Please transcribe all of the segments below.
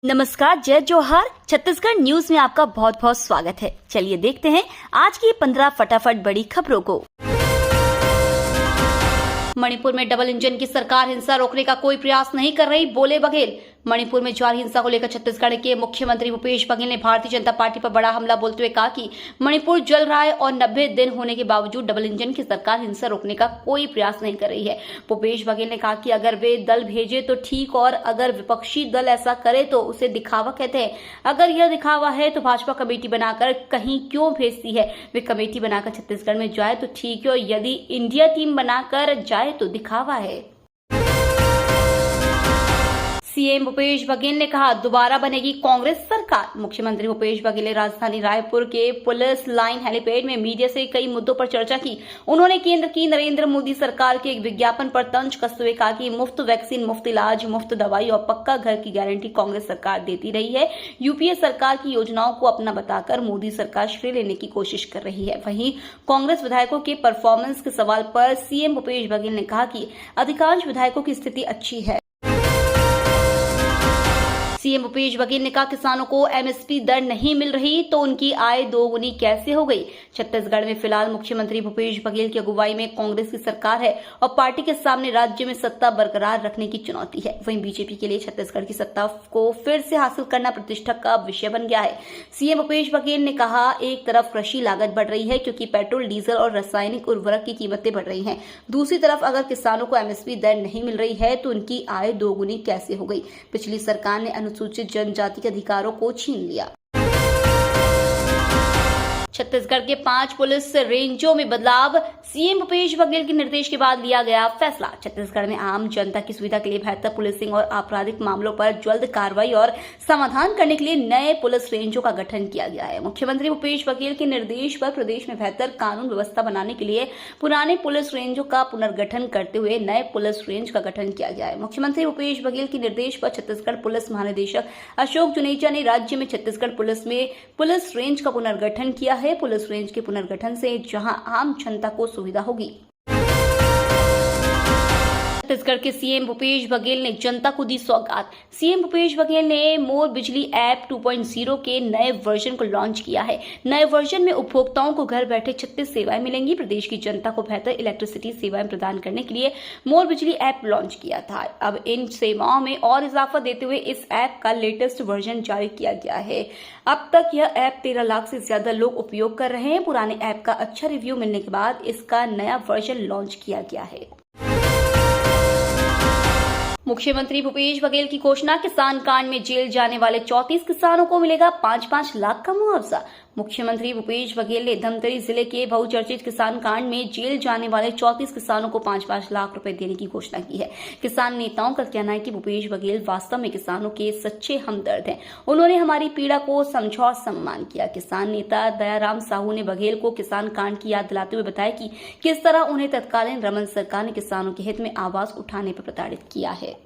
नमस्कार, जय जोहार। छत्तीसगढ़ न्यूज में आपका बहुत बहुत स्वागत है। चलिए देखते हैं आज की 15 फटाफट बड़ी खबरों को। मणिपुर में डबल इंजन की सरकार हिंसा रोकने का कोई प्रयास नहीं कर रही, बोले बघेल। मणिपुर में जारी हिंसा को लेकर छत्तीसगढ़ के मुख्यमंत्री भूपेश बघेल ने भारतीय जनता पार्टी पर बड़ा हमला बोलते हुए कहा कि मणिपुर जल रहा है और 90 दिन होने के बावजूद डबल इंजन की सरकार हिंसा रोकने का कोई प्रयास नहीं कर रही है। भूपेश बघेल ने कहा कि अगर वे दल भेजे तो ठीक, और अगर विपक्षी दल ऐसा करे तो उसे दिखावा कहते हैं। अगर यह दिखावा है तो भाजपा कमेटी बनाकर कहीं क्यों भेजती है? वे कमेटी बनाकर छत्तीसगढ़ में जाए तो ठीक है, और यदि इंडिया टीम बनाकर जाए तो दिखावा है। सीएम भूपेश बघेल ने कहा, दोबारा बनेगी कांग्रेस सरकार। मुख्यमंत्री भूपेश बघेल ने राजधानी रायपुर के पुलिस लाइन हेलीपैड में मीडिया से कई मुद्दों पर चर्चा की। उन्होंने केंद्र की नरेंद्र मोदी सरकार के एक विज्ञापन पर तंज कसते हुए कहा कि मुफ्त वैक्सीन, मुफ्त इलाज, मुफ्त दवाई और पक्का घर की गारंटी कांग्रेस सरकार देती रही है। यूपीए सरकार की योजनाओं को अपना बताकर मोदी सरकार श्रेय लेने की कोशिश कर रही है। वहीं कांग्रेस विधायकों के परफॉर्मेंस के सवाल पर सीएम भूपेश बघेल ने कहा कि अधिकांश विधायकों की स्थिति अच्छी है। सीएम भूपेश बघेल ने कहा, किसानों को एमएसपी दर नहीं मिल रही तो उनकी आय दोगुनी कैसे हो गई? छत्तीसगढ़ में फिलहाल मुख्यमंत्री भूपेश बघेल की अगुवाई में कांग्रेस की सरकार है और पार्टी के सामने राज्य में सत्ता बरकरार रखने की चुनौती है। वहीं बीजेपी के लिए छत्तीसगढ़ की सत्ता को फिर से हासिल करना प्रतिष्ठा का विषय बन गया है। सीएम भूपेश बघेल ने कहा, एक तरफ कृषि लागत बढ़ रही है क्योंकि पेट्रोल, डीजल और रासायनिक उर्वरक की कीमतें बढ़ रही हैं। दूसरी तरफ अगर किसानों को एमएसपी दर नहीं मिल रही है तो उनकी आय दोगुनी कैसे हो गई? पिछली सरकार ने अनुसूचित जनजाति के अधिकारों को छीन लिया। छत्तीसगढ़ के 5 पुलिस रेंजों में बदलाव, सीएम भूपेश बघेल के निर्देश के बाद लिया गया फैसला। छत्तीसगढ़ में आम जनता की सुविधा के लिए बेहतर पुलिसिंग और आपराधिक मामलों पर जल्द कार्रवाई और समाधान करने के लिए नए पुलिस रेंजों का गठन किया गया है। मुख्यमंत्री भूपेश बघेल के निर्देश पर प्रदेश में बेहतर कानून व्यवस्था बनाने के लिए पुराने पुलिस रेंजों का पुनर्गठन करते हुए नए पुलिस रेंज का गठन किया गया है। मुख्यमंत्री भूपेश बघेल के निर्देश पर छत्तीसगढ़ पुलिस महानिदेशक अशोक जुनेजा ने राज्य में छत्तीसगढ़ पुलिस में पुलिस रेंज का पुनर्गठन किया है। पुलिस रेंज के पुनर्गठन से जहां आम जनता को सुविधा होगी। छत्तीसगढ़ के सीएम भूपेश बघेल ने जनता को दी सौगात। सीएम भूपेश बघेल ने मोर बिजली ऐप 2.0 के नए वर्जन को लॉन्च किया है। नए वर्जन में उपभोक्ताओं को घर बैठे 36 सेवाएं मिलेंगी। प्रदेश की जनता को बेहतर इलेक्ट्रिसिटी सेवाएं प्रदान करने के लिए मोर बिजली ऐप लॉन्च किया था। अब इन सेवाओं में और इजाफा देते हुए इस ऐप का लेटेस्ट वर्जन जारी किया गया है। अब तक यह ऐप 13 लाख से ज्यादा लोग उपयोग कर रहे हैं। पुराने ऐप का अच्छा रिव्यू मिलने के बाद इसका नया वर्जन लॉन्च किया गया है। मुख्यमंत्री भूपेश बघेल की घोषणा, किसान कांड में जेल जाने वाले 34 किसानों को मिलेगा 5-5 लाख का मुआवजा। मुख्यमंत्री भूपेश बघेल ने धमतरी जिले के बहुचर्चित किसान कांड में जेल जाने वाले 34 किसानों को 5-5 लाख रुपए देने की घोषणा की है। किसान नेताओं का कहना है कि भूपेश बघेल वास्तव में किसानों के सच्चे हमदर्द हैं। उन्होंने हमारी पीड़ा को समझा और सम्मान किया। किसान नेता दयाराम साहू ने बघेल को किसान कांड की याद दिलाते हुए बताया कि किस तरह उन्हें तत्कालीन रमन सरकार ने किसानों के हित में आवाज उठाने पर प्रताड़ित किया है।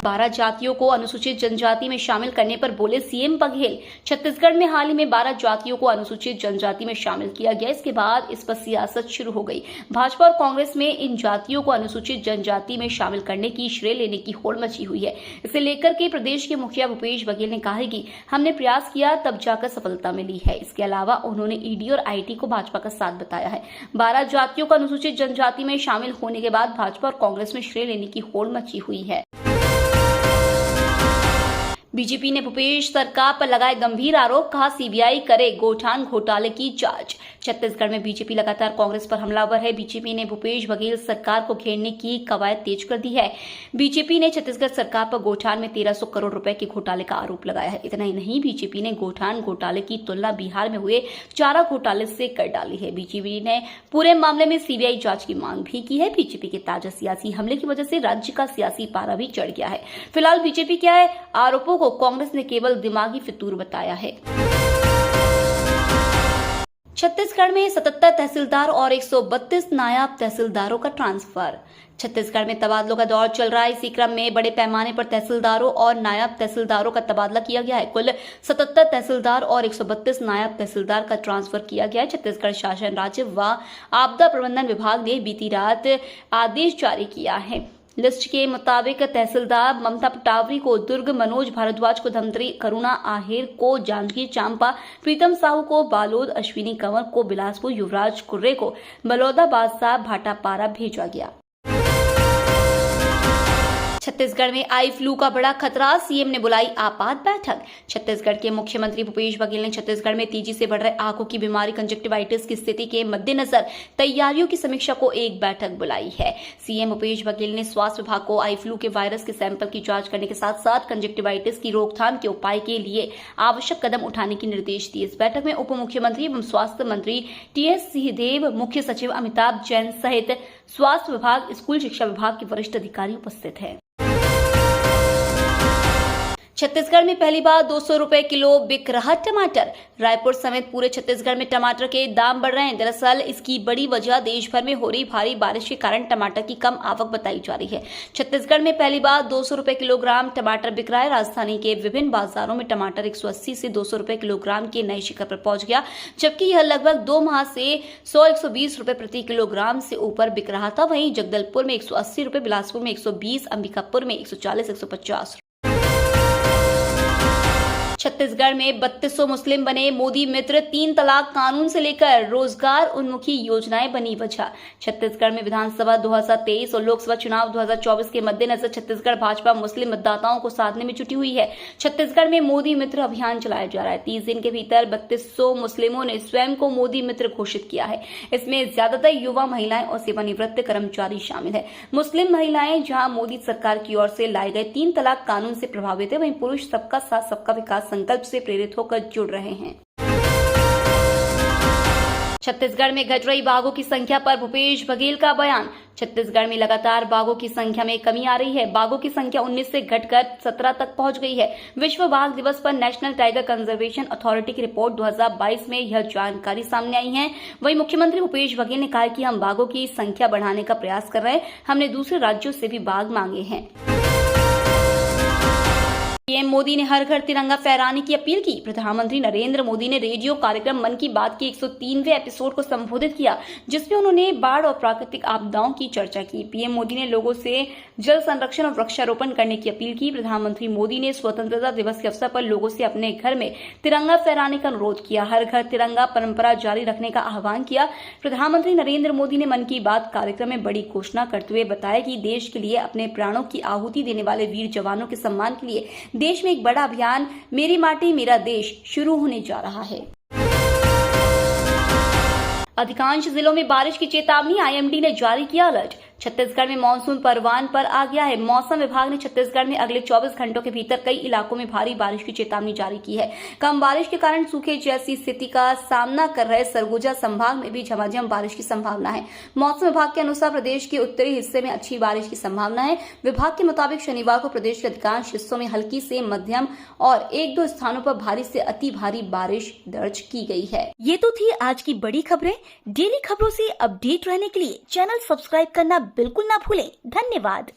12 जातियों को अनुसूचित जनजाति में शामिल करने पर बोले सीएम बघेल। छत्तीसगढ़ में हाल ही में 12 जातियों को अनुसूचित जनजाति में शामिल किया गया। इसके बाद इस पर सियासत शुरू हो गई। भाजपा और कांग्रेस में इन जातियों को अनुसूचित जनजाति में शामिल करने की श्रेय लेने की होड़ मची हुई है। इसे लेकर के प्रदेश के मुखिया भूपेश बघेल ने कहा है कि हमने प्रयास किया तब जाकर सफलता मिली है। इसके अलावा उन्होंने ईडी और आईटी को भाजपा का साथ बताया है। 12 जातियों को अनुसूचित जनजाति में शामिल होने के बाद भाजपा और कांग्रेस में श्रेय लेने की होड़ मची हुई है। बीजेपी ने भूपेश सरकार पर लगाए गंभीर आरोप, कहा सीबीआई करे गौठान घोटाले की जांच। छत्तीसगढ़ में बीजेपी लगातार कांग्रेस पर हमलावर है। बीजेपी ने भूपेश बघेल सरकार को घेरने की कवायद तेज कर दी है। बीजेपी ने छत्तीसगढ़ सरकार पर गौठान में 1300 करोड़ रुपए के घोटाले का आरोप लगाया है। इतना ही नहीं, बीजेपी ने गौठान घोटाले की तुलना बिहार में हुए चारा घोटाले से कर डाली है। बीजेपी ने पूरे मामले में सीबीआई जांच की मांग भी की है। बीजेपी के ताजा सियासी हमले की वजह से राज्य का सियासी पारा भी चढ़ गया है। फिलहाल बीजेपी के आरोपों को कांग्रेस ने केवल दिमागी फितूर बताया है। छत्तीसगढ़ में 77 तहसीलदार और 132 नायब तहसीलदारों का ट्रांसफर। छत्तीसगढ़ में तबादलों का दौर चल रहा है। इसी क्रम में बड़े पैमाने पर तहसीलदारों और नायब तहसीलदारों का तबादला किया गया है। कुल 77 तहसीलदार और 132 नायब तहसीलदार का ट्रांसफर किया गया है। छत्तीसगढ़ शासन राज्य व आपदा प्रबंधन विभाग ने बीती रात आदेश जारी किया है। लिस्ट के मुताबिक तहसीलदार ममता पटावरी को दुर्ग, मनोज भारद्वाज को धमतरी, करुणा आहेर को जांजगीर चांपा, प्रीतम साहू को बालोद, अश्विनी कंवर को बिलासपुर, युवराज कुर्रे को बलौदा, बादशाह भाटापारा भेजा गया। छत्तीसगढ़ में आई फ्लू का बड़ा खतरा, सीएम ने बुलाई आपात बैठक। छत्तीसगढ़ के मुख्यमंत्री भूपेश बघेल ने छत्तीसगढ़ में तेजी से बढ़ रहे आंखों की बीमारी कंजक्टिवाइटिस की स्थिति के मद्देनजर तैयारियों की समीक्षा को एक बैठक बुलाई है। सीएम भूपेश बघेल ने स्वास्थ्य विभाग को आई फ्लू के वायरस के सैंपल की जांच करने के साथ साथ कंजक्टिवाइटिस की रोकथाम के उपाय के लिए आवश्यक कदम उठाने के निर्देश दिए। इस बैठक में उप मुख्यमंत्री एवं स्वास्थ्य मंत्री टीएस सिंहदेव, मुख्य सचिव अमिताभ जैन सहित स्वास्थ्य विभाग, स्कूल शिक्षा विभाग के वरिष्ठ अधिकारी उपस्थित हैं। छत्तीसगढ़ में पहली बार 200 रुपए किलो बिक रहा टमाटर। रायपुर समेत पूरे छत्तीसगढ़ में टमाटर के दाम बढ़ रहे हैं। दरअसल इसकी बड़ी वजह देश भर में हो रही भारी बारिश के कारण टमाटर की कम आवक बताई जा रही है। छत्तीसगढ़ में पहली बार 200 रुपए किलोग्राम टमाटर बिक रहा है। राजधानी के विभिन्न बाजारों में टमाटर 180 से 200 रुपए किलोग्राम के नए शिखर पर पहुंच गया, जबकि यह लगभग 2 माह से 100-120 रुपए प्रति किलोग्राम से ऊपर बिक रहा था। वहीं जगदलपुर में 180 रुपए, बिलासपुर में 120, अंबिकापुर में 140-150। छत्तीसगढ़ में 3200 मुस्लिम बने मोदी मित्र। 3 तलाक कानून से लेकर रोजगार उन्मुखी योजनाएं बनी वजह। छत्तीसगढ़ में विधानसभा 2023 और लोकसभा चुनाव 2024 के मद्देनजर छत्तीसगढ़ भाजपा मुस्लिम मतदाताओं को साधने में जुटी हुई है। छत्तीसगढ़ में मोदी मित्र अभियान चलाया जा रहा है। 30 दिन के भीतर 3200 मुस्लिमों ने स्वयं को मोदी मित्र घोषित किया है। इसमें ज्यादातर युवा, महिलाएं और सेवानिवृत्त कर्मचारी शामिल है। मुस्लिम महिलाएं जहां मोदी सरकार की ओर से लाए गए 3 तलाक कानून से प्रभावित है, वहीं पुरुष सबका साथ सबका विकास संकल्प से प्रेरित होकर जुड़ रहे हैं। छत्तीसगढ़ में घट रही बाघों की संख्या पर भूपेश बघेल का बयान। छत्तीसगढ़ में लगातार बाघों की संख्या में कमी आ रही है। बाघों की संख्या 19 से घटकर 17 तक पहुंच गई है। विश्व बाघ दिवस पर नेशनल टाइगर कंजर्वेशन अथॉरिटी की रिपोर्ट 2022 में यह जानकारी सामने आई है। वहीं मुख्यमंत्री भूपेश बघेल ने कहा कि हम बाघों की संख्या बढ़ाने का प्रयास कर रहे हैं। हमने दूसरे राज्यों से भी बाघ मांगे हैं। पीएम मोदी ने हर घर तिरंगा फहराने की अपील की। प्रधानमंत्री नरेंद्र मोदी ने रेडियो कार्यक्रम मन की बात के 103वें एपिसोड को संबोधित किया, जिसमें उन्होंने बाढ़ और प्राकृतिक आपदाओं की चर्चा की। पीएम मोदी ने लोगों से जल संरक्षण और वृक्षारोपण करने की अपील की। प्रधानमंत्री मोदी ने स्वतंत्रता दिवस के अवसर पर लोगों से अपने घर में तिरंगा फहराने का अनुरोध किया। हर घर तिरंगा परंपरा जारी रखने का आह्वान किया। प्रधानमंत्री नरेंद्र मोदी ने मन की बात कार्यक्रम में बड़ी घोषणा करते हुए बताया कि देश के लिए अपने प्राणों की आहुति देने वाले वीर जवानों के सम्मान के लिए देश में एक बड़ा अभियान मेरी माटी मेरा देश शुरू होने जा रहा है। अधिकांश जिलों में बारिश की चेतावनी, आईएमडी ने जारी किया अलर्ट। छत्तीसगढ़ में मानसून परवान पर आ गया है। मौसम विभाग ने छत्तीसगढ़ में अगले 24 घंटों के भीतर कई इलाकों में भारी बारिश की चेतावनी जारी की है। कम बारिश के कारण सूखे जैसी स्थिति का सामना कर रहे सरगुजा संभाग में भी झमाझम बारिश की संभावना है। मौसम विभाग के अनुसार प्रदेश के उत्तरी हिस्से में अच्छी बारिश की संभावना है। विभाग के मुताबिक शनिवार को प्रदेश के अधिकांश हिस्सों में हल्की से मध्यम और 1-2 स्थानों पर भारी से अति भारी बारिश दर्ज की गई है। ये तो थी आज की बड़ी खबरें। डेली खबरों से अपडेट रहने के लिए चैनल सब्सक्राइब करना बिल्कुल ना भूलें। धन्यवाद।